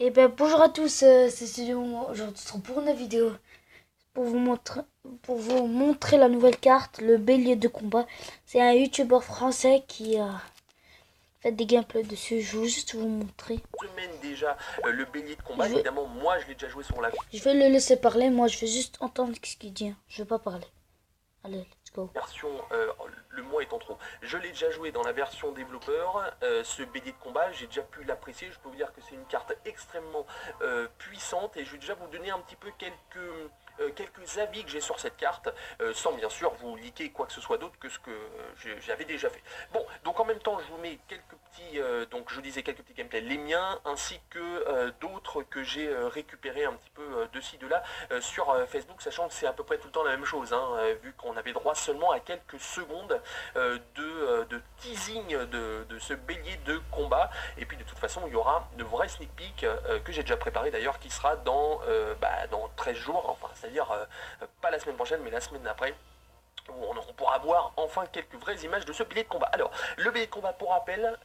Et ben bonjour à tous, c'est Studio. Aujourd'hui, ce sera pour une vidéo pour vous montrer la nouvelle carte, le bélier de combat. C'est un youtubeur français qui a fait des gameplays dessus. Je vais juste vous montrer. Semaine déjà le bélier de Je combat. vais, Évidemment, moi je l'ai déjà joué sur la je vais le laisser parler. Moi, je vais juste entendre ce qu'il dit. Je vais pas parler. Allez, let's go. version, le mois étant trop. Je l'ai déjà joué dans la version développeur. Ce bélier de combat, j'ai déjà pu l'apprécier. Je peux vous dire que c'est une carte extrêmement puissante et je vais déjà vous donner un petit peu quelques avis que j'ai sur cette carte, sans bien sûr vous liker quoi que ce soit d'autre que ce que j'avais déjà fait. Bon, donc en même temps, je vous mets quelques petits, donc je disais quelques petits gameplays, les miens, ainsi que d'autres que j'ai récupérés un petit peu de ci, de là, sur Facebook, sachant que c'est à peu près tout le temps la même chose, hein, vu qu'on avait droit seulement à quelques secondes de teasing de ce bélier de combat, et puis de toute façon, il y aura de vrais sneak peeks que j'ai déjà préparé d'ailleurs, qui sera dans 13 jours, enfin, c'est-à-dire pas la semaine prochaine, mais la semaine d'après, où on pourra voir enfin quelques vraies images de ce bélier de combat. Alors, le bélier de combat, pour rappel,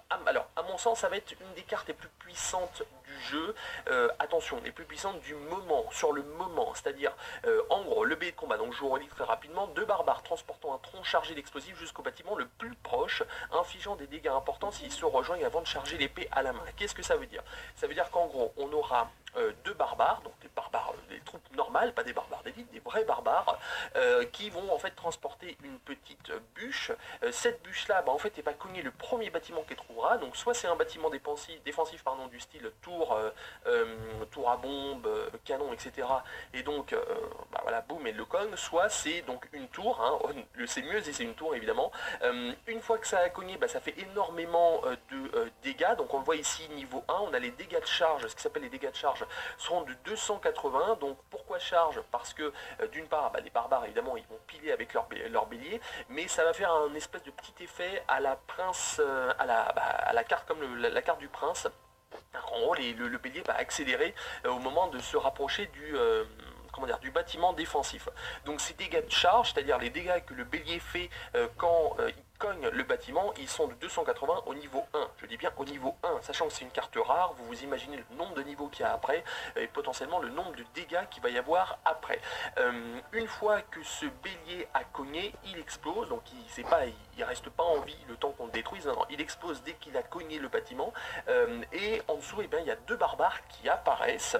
à mon sens, ça va être une des cartes les plus puissantes du jeu. Attention, les plus puissantes du moment, sur le moment, c'est-à-dire, en gros, le bélier de combat, donc je vous relis très rapidement, deux barbares transportant un tronc chargé d'explosifs jusqu'au bâtiment le plus proche, infligeant des dégâts importants s'ils se rejoignent avant de charger l'épée à la main. Qu'est-ce que ça veut dire? Ça veut dire qu'en gros, on aura deux barbares, donc des barbares, des troupes normales, pas des barbares d'élite, des vrais barbares, qui vont en fait transporter une petite bûche. Cette bûche-là, en fait, elle va cogner le premier bâtiment qu'elle trouvera. Donc soit c'est un bâtiment défensif du style tour à bombe, canon, etc. Et donc, voilà, boum, elle le cogne. Soit c'est donc une tour, hein, c'est mieux si c'est une tour, évidemment. Une fois que ça a cogné, ça fait énormément de dégâts. Donc on le voit ici, niveau 1, on a les dégâts de charge, ce qui s'appelle les dégâts de charge, seront de 280. Donc pourquoi charge? Parce que d'une part, les barbares, évidemment, ils vont piler avec leur bélier, mais ça va faire un espèce de petit effet à la prince, à la carte comme la carte du prince. En gros, le bélier va accélérer au moment de se rapprocher du bâtiment défensif. Donc ces dégâts de charge, c'est-à-dire les dégâts que le bélier fait quand il cogne le bâtiment, ils sont de 280 au niveau 1. Je dis bien au niveau 1, sachant que c'est une carte rare, vous vous imaginez le nombre de niveaux qu'il y a après, et potentiellement le nombre de dégâts qu'il va y avoir après. Une fois que ce bélier a cogné, il explose, donc il reste pas en vie le temps qu'on le détruise, non, il explose dès qu'il a cogné le bâtiment, et en dessous, il y a deux barbares qui apparaissent,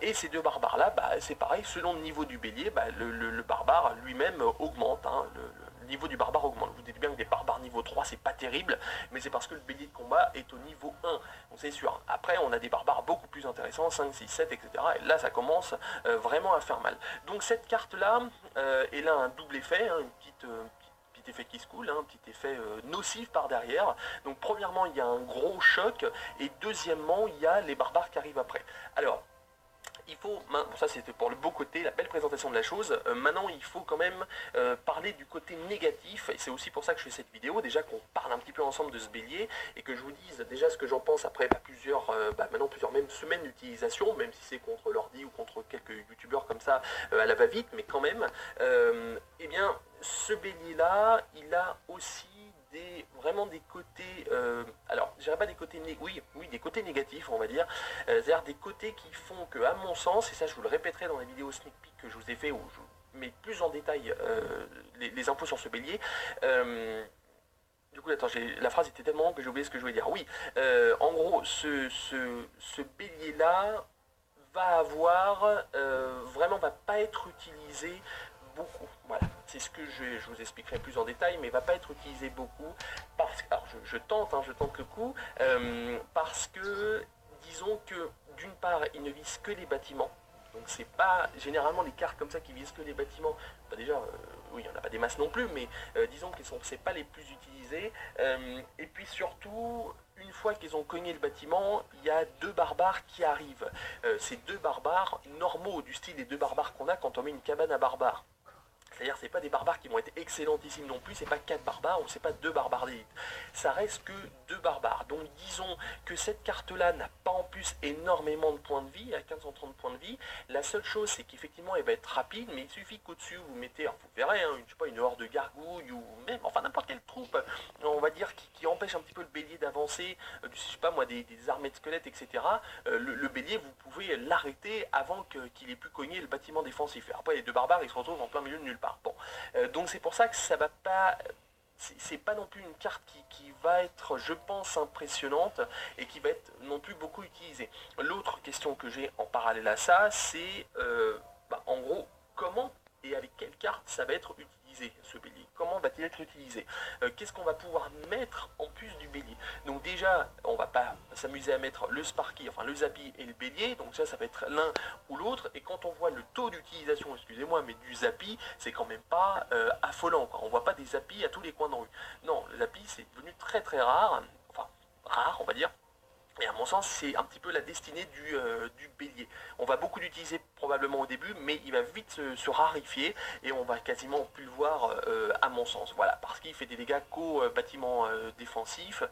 et ces deux barbares-là, c'est pareil, selon le niveau du bélier, le barbare lui-même augmente, hein, le niveau du barbare augmente. Vous dites bien que des barbares niveau 3, c'est pas terrible, mais c'est parce que le bélier de combat est au niveau 1, donc c'est sûr. Après, on a des barbares beaucoup plus intéressants, 5, 6, 7, etc. Et là, ça commence vraiment à faire mal. Donc cette carte-là, elle a un double effet, hein, petit effet qui se coule, un petit effet nocif par derrière. Donc premièrement, il y a un gros choc, et deuxièmement, il y a les barbares qui arrivent après. Alors, il faut, ça c'était pour le beau côté, la belle présentation de la chose, maintenant il faut quand même parler du côté négatif, et c'est aussi pour ça que je fais cette vidéo, déjà qu'on parle un petit peu ensemble de ce bélier, et que je vous dise déjà ce que j'en pense après maintenant plusieurs même semaines d'utilisation, même si c'est contre l'ordi ou contre quelques youtubeurs comme ça à la va-vite, mais quand même, eh bien ce bélier-là, il a aussi vraiment des côtés, alors je dirais pas des côtés, oui, des côtés négatifs, on va dire, c'est-à-dire des côtés qui font que, à mon sens, et ça je vous le répéterai dans les vidéos sneak peek que je vous ai fait, où je mets plus en détail les infos sur ce bélier, du coup, attends, la phrase était tellement longue que j'ai oublié ce que je voulais dire. Oui, en gros, ce bélier-là va pas être utilisé beaucoup. Voilà, c'est ce que je vous expliquerai plus en détail, mais va pas être utilisé beaucoup parce que, alors je tente le coup, parce que, disons que d'une part, il ne vise que les bâtiments. Donc c'est pas généralement les cartes comme ça qui visent que les bâtiments. Déjà, oui, il n'y en a pas des masses non plus, mais disons que c'est pas les plus utilisés. Et puis surtout, une fois qu'ils ont cogné le bâtiment, il y a deux barbares qui arrivent. Ces deux barbares normaux, du style des deux barbares qu'on a quand on met une cabane à barbares. C'est-à-dire c'est pas des barbares qui vont être excellentissimes non plus, c'est pas 4 barbares ou c'est pas 2 barbares d'élite. Ça reste que 2 barbares. Donc disons que cette carte-là n'a pas en plus énormément de points de vie, à 1530 points de vie. La seule chose c'est qu'effectivement elle va être rapide, mais il suffit qu'au-dessus vous mettez, alors vous verrez, hein, je sais pas, une horde de gargouilles ou même, enfin n'importe quelle troupe, on va dire, qui empêche un petit peu le bélier d'avancer, je sais pas moi, des armées de squelettes, etc. Le bélier, vous pouvez l'arrêter avant qu'il ait pu cogner le bâtiment défensif. Après les 2 barbares, ils se retrouvent en plein milieu de nulle part. Bon, donc c'est pour ça que ça va pas, c'est pas non plus une carte qui va être, je pense, impressionnante et qui va être non plus beaucoup utilisée. L'autre question que j'ai en parallèle à ça, c'est en gros, comment et avec quelle carte ça va être utilisé, ce bélier. Comment va-t-il être utilisé? Qu'est-ce qu'on va pouvoir mettre en plus du bélier? Donc déjà, on va pas s'amuser à mettre le Sparky, enfin le Zappy et le bélier, donc ça va être l'un ou l'autre, et quand on voit le taux d'utilisation, excusez-moi, mais du Zappy, c'est quand même pas affolant, quoi. On voit pas des Zappy à tous les coins de rue. Non, le Zappy, c'est devenu très très rare, enfin rare, on va dire. Et à mon sens, c'est un petit peu la destinée du bélier. On va beaucoup l'utiliser probablement au début, mais il va vite se rarifier et on va quasiment plus le voir à mon sens. Voilà, parce qu'il fait des dégâts qu'aux bâtiments défensifs.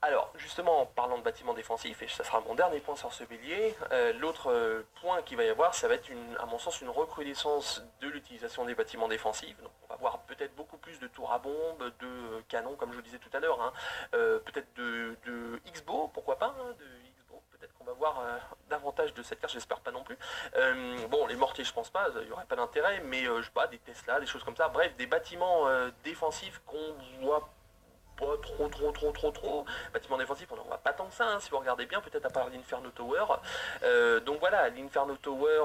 Alors, justement, en parlant de bâtiments défensifs, et ça sera mon dernier point sur ce bélier, l'autre point qu'il va y avoir, ça va être, à mon sens, une recrudescence de l'utilisation des bâtiments défensifs. Donc, on va voir peut-être beaucoup plus de tours à bombes, de canons, comme je vous disais tout à l'heure, hein, peut-être de X-Bow, pourquoi pas, hein, de X-Bow. Peut-être qu'on va voir davantage de cette carte, j'espère pas non plus. Bon, les mortiers, je pense pas, il n'y aurait pas d'intérêt, mais je sais pas, des Tesla, des choses comme ça. Bref, des bâtiments défensifs qu'on voit pas trop. Bâtiment défensif, on n'en voit pas tant que ça, hein, si vous regardez bien, peut-être à part l'Inferno Tower. Donc voilà, l'Inferno Tower,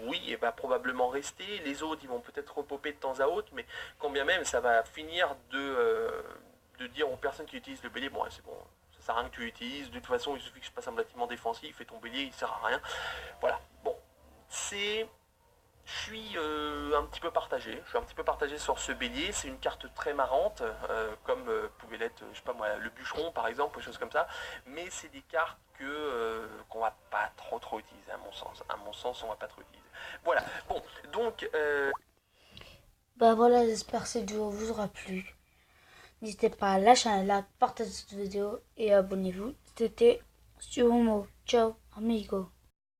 oui, et va probablement rester. Les autres, ils vont peut-être repopper de temps à autre, mais quand bien même, ça va finir de dire aux personnes qui utilisent le bélier, bon, c'est bon, ça sert à rien que tu l'utilises, de toute façon, il suffit que je passe un bâtiment défensif et ton bélier, il sert à rien. Voilà, bon, je suis un petit peu partagé. Je suis un petit peu partagé sur ce bélier. C'est une carte très marrante, comme pouvait l'être, je sais pas moi, le bûcheron par exemple, des choses comme ça. Mais c'est des cartes qu'on va pas trop utiliser à mon sens. À mon sens, on va pas trop utiliser. Voilà. Bon, donc Bah voilà, j'espère que cette vidéo vous aura plu. N'hésitez pas à lâcher un like, partager cette vidéo et abonnez-vous. C'était Sumo. Ciao, amigo.